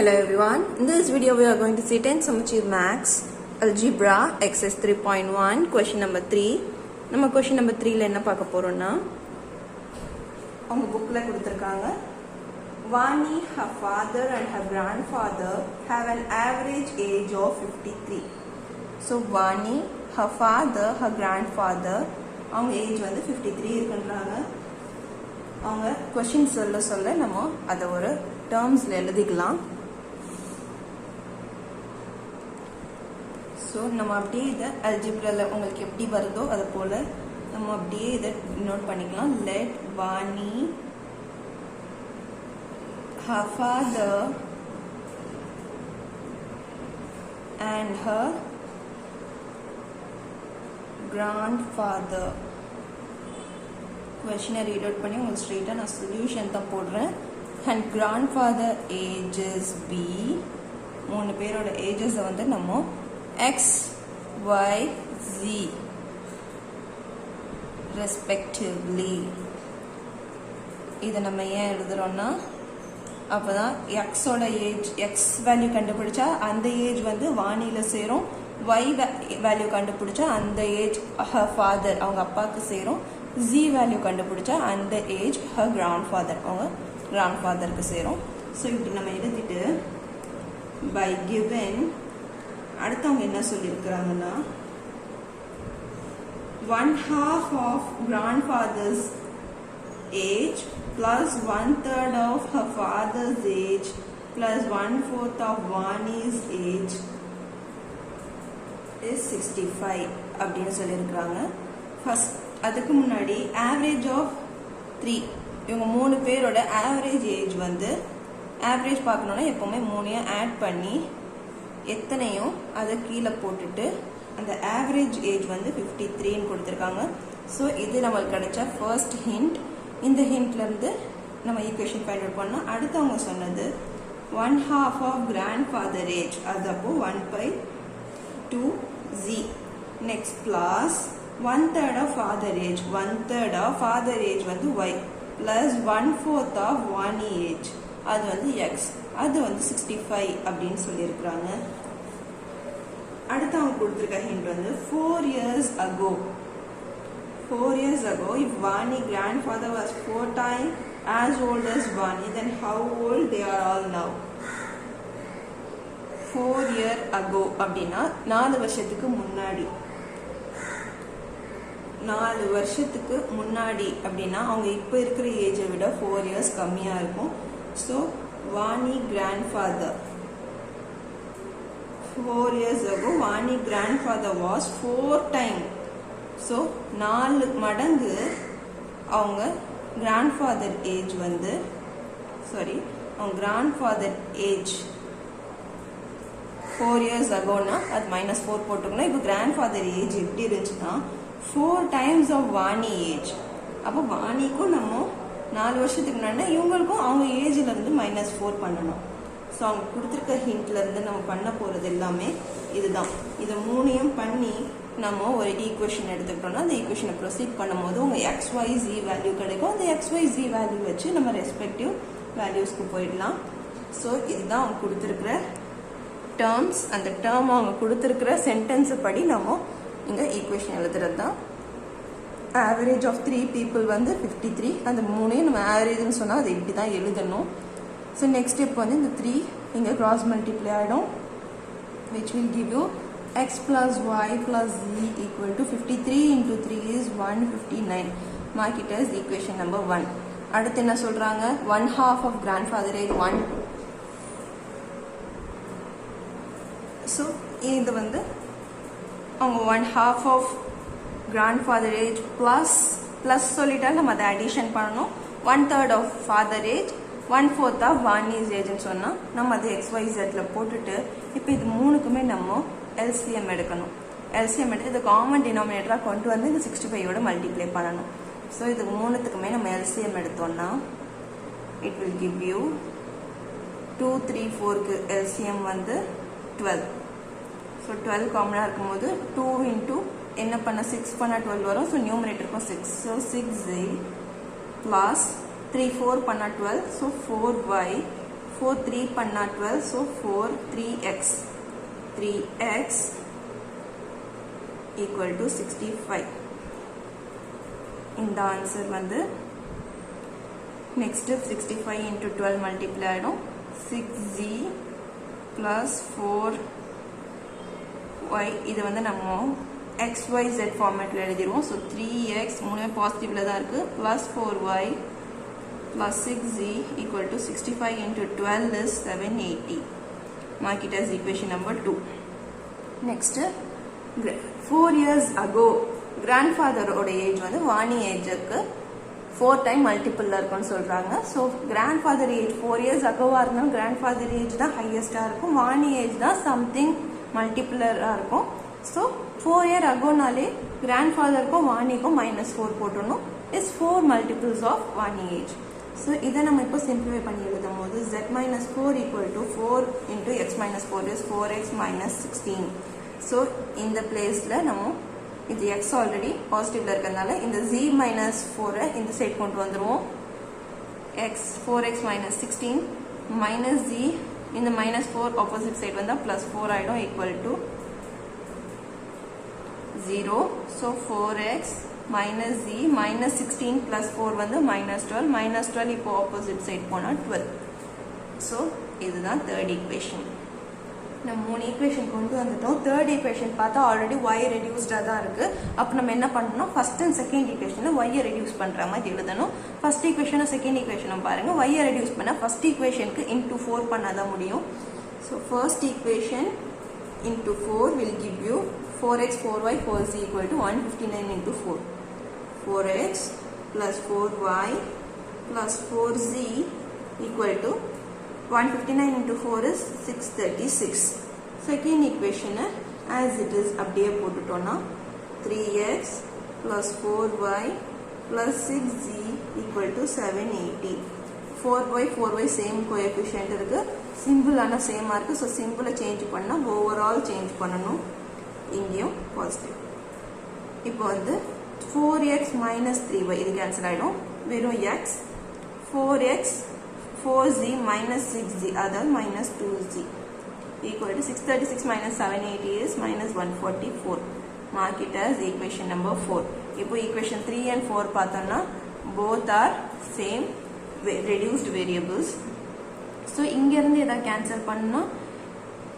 Hello everyone, in this video we are going to see 10th Summachiv Max Algebra exercise 3.1 question number 3. நம்ம question number 3 ல என்ன பார்க்க போறோம்னா அவங்க bookல கொடுத்திருக்காங்க Vani, her father and her grandfather have an average age of 53. So Vani, her father, her grandfather அவங்க age வந்து 53 இருக்குன்றாங்க. அவங்க क्वेश्चन சொல்ல நம்ம அத ஒரு டேர்ம்ஸ்ல எழுதிக்கலாம். ஸோ நம்ம அப்படியே இதை அல்ஜிப்ராவில் உங்களுக்கு எப்படி வருதோ அது போல் நம்ம அப்படியே இதை நோட் பண்ணிக்கலாம். Let Vani her father and her grandfather கொஷினை ரீட் அவுட் பண்ணி உங்களுக்கு ஸ்ட்ரெயிட்டாக நான் சொல்யூஷன் தான் போடுறேன். அண்ட் grandfather ages B, மூணு பேரோட ஏஜஸை வந்து நம்ம X, Y, Z respectively. இதை நம்ம ஏன் எழுதுறோம்னா அப்போதான் எக்ஸோட ஏஜ் எக்ஸ் வேல்யூ கண்டுபிடிச்சா அந்த ஏஜ் வந்து வாணியில் சேரும், ஒய் வேல்யூ கண்டுபிடிச்சா அந்த ஏஜ் ஹர் ஃபாதர் அவங்க அப்பாவுக்கு சேரும், ஜி வேல்யூ கண்டுபிடிச்சா அந்த ஏஜ் ஹர் கிராண்ட்ஃபாதர் அவங்க கிராண்ட்ஃபாதருக்கு சேரும். ஸோ இப்படி நம்ம எழுதிட்டு பை கிவன் அடுத்தவங்க என்ன சொல்லியிருக்கிறாங்கன்னா 1/2 of grandfather's age plus 1/3 of her father's age plus 1/4 of Vani's age is 65 அப்படின்னு சொல்லியிருக்கிறாங்க. ஃபர்ஸ்ட் அதுக்கு முன்னாடி ஆவரேஜ் ஆஃப் 3, இவங்க மூணு பேரோட ஆவரேஜ் ஏஜ் வந்து ஆவரேஜ் பார்க்கணுன்னா எப்போவுமே மூணையும் ஆட் பண்ணி எத்தனையும் அதை கீழே போட்டுட்டு அந்த ஆவரேஜ் ஏஜ் வந்து 53ன்னு கொடுத்துருக்காங்க. ஸோ இது நம்மளுக்கு கிடைச்ச ஃபர்ஸ்ட் ஹிண்ட். இந்த ஹிண்ட்லேருந்து நம்ம ஈக்குவேஷன் ஃபைண்ட் அவுட் பண்ணால் அடுத்தவங்க சொன்னது 1/2 ஆஃப் கிராண்ட்ஃபாதர் ஏஜ், அது அப்போ 1/2Z. Next plus 1/3 of father age, 1/3 of father age வந்து Y plus 1/4 of Vani age அது வந்து X, அது வந்து 65 அப்படின்னு சொல்லியிருக்கிறாங்க. அடுத்து அவங்க கொடுத்துருக்க ஹிண்ட் வந்து 4 years ago. 4 years ago, if Vani grandfather was 4 times as old as Vani, then how old they are all now? 4 year ago அப்படின்னா 4 வருஷத்துக்கு முன்னாடி. 4 வருஷத்துக்கு முன்னாடி அப்படின்னா அவங்க இப்போ இருக்கிற ஏஜை விட 4 years கம்மியாக இருக்கும். So Vani grandfather 4 years ago Vani grandfather was 4 times. So 4 மடங்கு அவங்க grandfather ஏஜ் வந்து அவங்க grandfather ஏஜ் 4 years agoனா அது -4 போட்டுக்கணும். இப்போ grandfather ஏஜ் எப்படி இருந்துச்சுன்னா 4 times of Vani ஏஜ். அப்போ வாணிக்கும் நம்ம 4 வருஷத்துக்கு முன்னாடி இவங்களுக்கும் அவங்க ஏஜ்ல இருந்து -4 பண்ணணும். ஸோ அவங்க கொடுத்துருக்க ஹிண்ட்ல இருந்து நம்ம பண்ண போறது எல்லாமே இதுதான். இதை மூணையும் பண்ணி நம்ம ஒரு ஈக்குவேஷன் எடுத்துக்கிட்டோம்னா அந்த ஈக்குவேஷனை ப்ரொசீட் பண்ணும்போது உங்க XYZ வேல்யூ கிடைக்கும். அந்த XYZ வேல்யூ வச்சு நம்ம ரெஸ்பெக்டிவ் வேல்யூஸ்க்கு போயிடலாம். ஸோ இதுதான் அவங்க கொடுத்துருக்கிற டேர்ம்ஸ். அந்த டேர்ம் அவங்க கொடுத்துருக்கிற சென்டென்ஸை படி நம்ம இங்கே ஈக்குவேஷன் எழுதுறது தான். ஆவரேஜ் ஆஃப் 3 people வந்து 53. அந்த மூணையும் நம்ம ஆவரேஜ்னு சொன்னால் அது இப்படி தான் எழுதணும். ஸோ நெக்ஸ்ட் ஸ்டெப் வந்து இந்த 3 இங்கே கிராஸ் மல்டிப்ளை ஆகிடும், which will give you x plus y plus z equal to 53 into 3 is 159. Mark it as equation number 1. அடுத்து என்ன சொல்கிறாங்க 1/2 of grandfather age 1. ஸோ இது வந்து அவங்க 1/2 of grandfather age plus சொல்லிட்டா நம்ம அதை அடிஷன் பண்ணணும். 1/3 of father age 1/4 of Vani's age சொன்னால் நம்ம அதை XYZல போட்டுட்டு இப்போ இது மூணுக்குமே நம்ம LCM எடுக்கணும். LCM எடுத்து இது காமன் டினாமினேட்டராக கொண்டு வந்து இந்த 65யோட மல்டிப்ளை பண்ணணும். ஸோ இது மூணுத்துக்குமே நம்ம LCM எடுத்தோம்னா it will give you 2, 3, 4க்கு LCM வந்து 12. ஸோ 12 காமனாக இருக்கும்போது 2 into என்ன பண்ண 6 பண்ண 12 வரும். ஸோ நியூமரேட்டருக்கும் 6. ஸோ 6Z plus 3 4 பண்ணா 12. ஸோ 4y 4 3 பண்ணா 12, so 4 3x. 3x equal to 65. இந்த ஆன்சர் வந்து next 65 into 12 multiply ஆயிடும் 6z plus 4y. இது வந்து நம்ம xyz ஃபார்மேட்ல எழுதிடுவோம். ஸோ 3x மூணுமே பாசிட்டிவ்ல தான் இருக்கு, plus 4y plus 6z equal to 65 into 12 is 780. Mark it as equation number 2. Next, 4 years ago grandfather ஓட ஏஜ் வந்து வாணி ஏஜுக்கு 4 டைம் மல்டிபிள்ல இருக்கும்னு சொல்றாங்க. ஸோ கிராண்ட்ஃபாதர் ஏஜ் 4 years அகோவா இருந்தாலும் கிராண்ட்ஃபாதர் ஏஜ் தான் ஹையஸ்டா இருக்கும், வாணி ஏஜ் தான் சம்திங் மல்டிபிளரா இருக்கும். ஸோ 4 year அகோனாலே கிராண்ட்ஃபாதருக்கும் வாணிக்கும் -4 போட்டுடணும். Is 4 multiples of Vani age. So இதை நம்ம இப்போ சிம்பிளிஃபை பண்ணி எழுதும் போது z minus 4 equal to 4 into x minus 4 is 4x minus 16. So இந்த பிளேஸ்ல நம்ம இது x ஆல்ரெடி பாசிட்டிவ்ல இருக்கிறதுனால இந்த z minus 4 இந்த சைட் கொண்டு வந்துருவோம். 4x minus 16 minus z இந்த -4 ஆப்போசிட் சைட் வந்தா +4 ஆயிடும் equal to 0. So 4x minus z minus 16 plus 4 வந்து -12. -12 இப்போ ஆப்போசிட் சைட் போனா 12. ஸோ இதுதான் தேர்ட் ஈக்குவேஷன். நம்ம 3 ஈக்குவேஷன் கொண்டு வந்துட்டோம். தேர்ட் ஈக்குவேஷன் பார்த்தா ஆல்ரெடி y ரெடியூஸ்டாக தான் இருக்கு. அப்போ நம்ம என்ன பண்ணணும், ஃபர்ஸ்ட் அண்ட் செகண்ட் ஈக்குவேஷனில் y ரெடியூஸ் பண்ணுற மாதிரி எழுதணும். ஃபர்ஸ்ட் ஈக்குவேஷனும் செகண்ட் ஈக்குவேஷனும் பாருங்க, y ரெடியூஸ் பண்ணால் ஃபர்ஸ்ட் ஈக்குவேஷனுக்கு இன்டூ 4 பண்ணாதான் முடியும். So first equation into 4 will give you 4x 4y 4z equal to 159 into 4. 4x plus 4y plus 4z equal to 159 into 4 is 636. Second equation as it is அப்படியே போட்டுட்டோம்னா 3x plus 4y plus 6z equal to 780. 4y same coefficient இருக்கு, simple ஆனால் சேமாக இருக்கு. So சிம்பிளை change பண்ணால் overall change பண்ணணும், இங்கேயும் positive. இப்போ வந்து 4x minus 3y இது கேன்சல் ஆகிடும், வெறும் x. 4x 4z minus 6z அதாவது -2z equal to 636 minus 780 is -144. Mark it as equation number 4. இப்போ equation 3 and 4 பார்த்தோம்னா both are same reduced variables. So இங்கேருந்து எதாவது கேன்சல் பண்ணோம்னா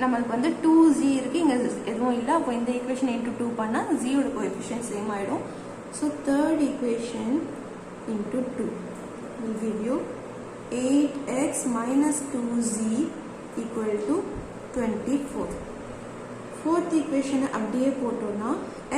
நம்மளுக்கு வந்து 2z இருக்கு, இங்கே எதுவும் இல்லை. அப்போ இந்த ஈக்குவேஷன் இன்டூ 2 பண்ணால் ஜியோட கோஎஃபிஷியன்ட் சேம் ஆகிடும். So third equation into 2 will give you 8x minus 2z equal to 24. Fourth equation அப்படியே போட்டோம்னா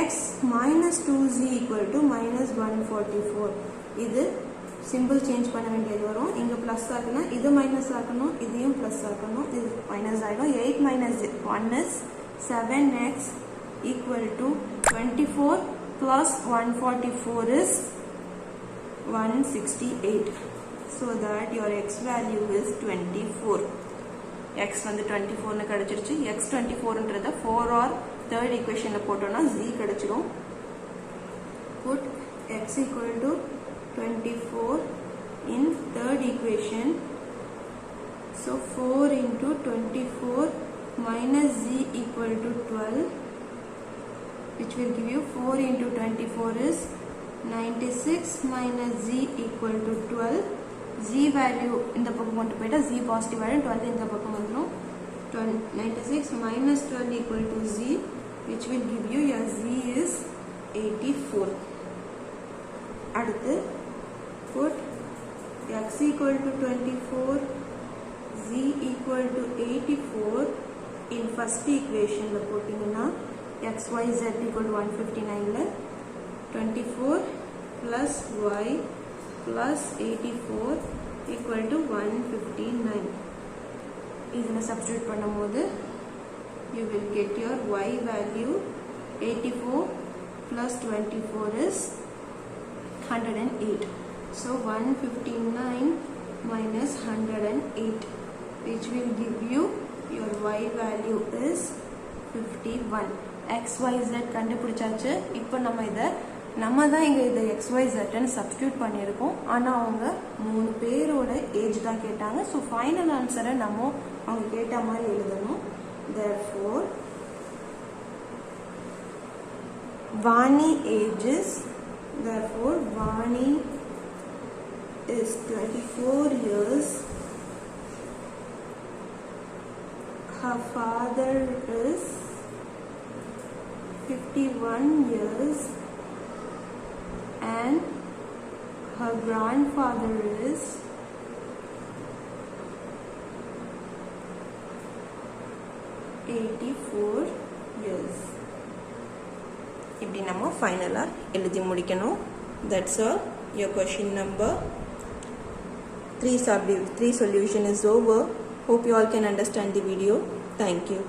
x minus 2z equal to -144. இது சிம்பிள் சேஞ்ச் பண்ண வேண்டியது வரும். இங்கே ப்ளஸ் ஆக்கணும், இது மைனஸ் ஆக்கணும், இதையும் ப்ளஸ் ஆக்கணும், இது மைனஸ் ஆகிடும். 8 minus 1 is 7x equal to 24 plus 144 is 168. So that your x value is 24. x வந்து 24 னு கிடைச்சிருச்சு. x 24 ன்றத 4 or third equation போட்டோம்னா z கிடைச்சிரும். Put x equal to 24 in third equation. So 4 into 24 minus z equal to 12, which will give you 4 into 24 is 96 minus z equal to 12. z value இந்த பக்கம் கொண்டு போயிட்டா z positive ஆயிடும், 12 இந்த பக்கம் வந்துடும். 96 minus 12 equal to z, which will give you your z is 84. அடுத்து put x equal to 24, z equal to 84 in first equation ல போட்டிங்கன்னா xyz equal to 159 24 plus y plus 84 equal to 159. இதில் substitute பண்ணும்போது you will get your y value 84 plus 24 is 108. So 159 minus 108, which will give you your y value is 51. xyz கண்டுபிடிச்சாச்சு. இப்போ நம்ம இதை நம்ம தான் இங்கே இதை XYZன்னு சப்ஸ்டியூட் பண்ணியிருக்கோம். ஆனால் அவங்க 3 பேரோட ஏஜ் தான் கேட்டாங்க. ஸோ ஃபைனல் ஆன்சரை நம்ம அவங்க கேட்ட மாதிரி எழுதணும். Therefore, Vani ages, therefore Vani is 24 years. Her father is 51 years and her grandfather is 84 years. இப்படி நம்ம ஃபைனலாக எழுதி முடிக்கணும். That's all. Your question number 3 solution is over. Hope you all can understand the video. Thank you.